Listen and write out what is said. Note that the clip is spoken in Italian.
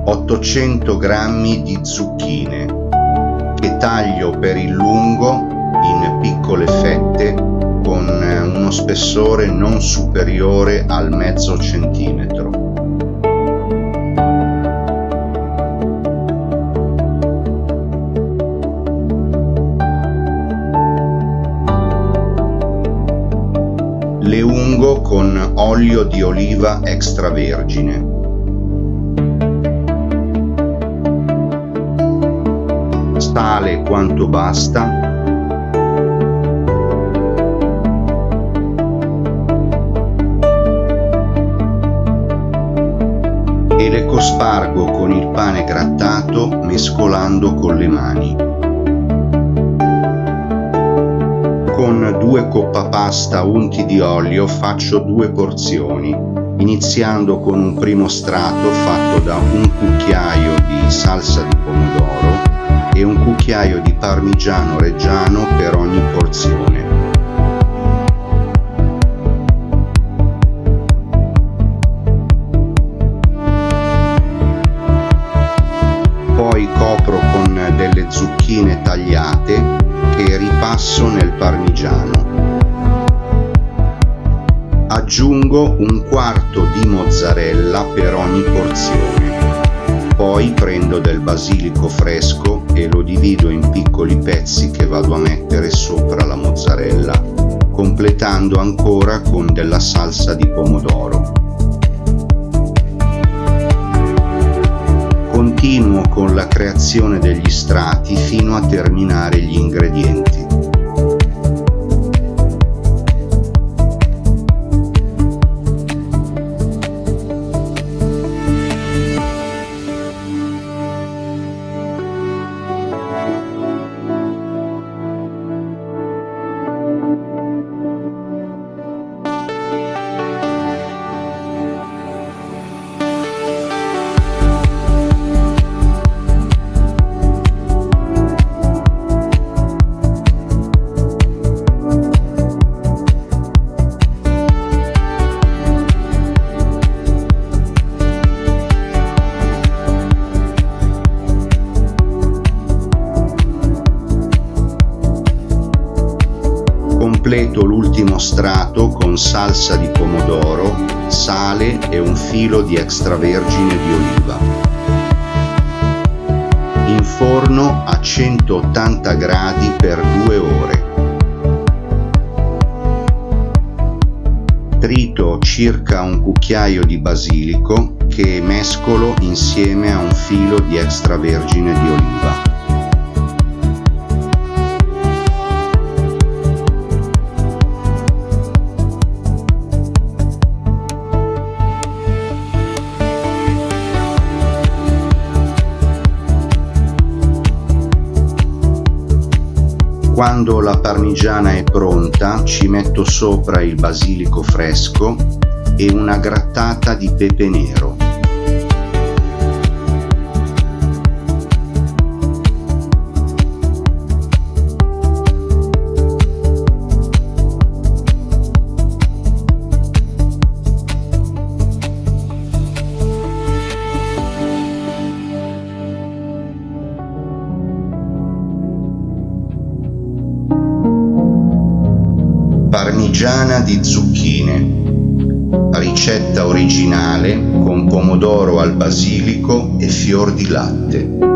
800 g di zucchine che taglio per il lungo in piccole fette con uno spessore non superiore al mezzo centimetro. Le ungo con olio di oliva extravergine. Sale quanto basta. E le cospargo con il pane grattato mescolando con le mani. Con 2 coppapasta unti di olio faccio 2 porzioni, iniziando con un primo strato fatto da un cucchiaio di salsa di pomodoro e un cucchiaio di parmigiano reggiano per ogni porzione. Poi copro con delle zucchine tagliate che ripasso nel parmigiano. Aggiungo un quarto di mozzarella per ogni porzione. Poi prendo del basilico fresco e lo divido in piccoli pezzi che vado a mettere sopra la mozzarella, completando ancora con della salsa di pomodoro. Continuo con la creazione degli strati fino a terminare gli ingredienti. Completo l'ultimo strato con salsa di pomodoro, sale e un filo di extravergine di oliva. In forno a 180 gradi per 2 ore. Trito circa un cucchiaio di basilico che mescolo insieme a un filo di extravergine di oliva. Quando la parmigiana è pronta, ci metto sopra il basilico fresco e una grattata di pepe nero. Parmigiana di zucchine, ricetta originale con pomodoro al basilico e fior di latte.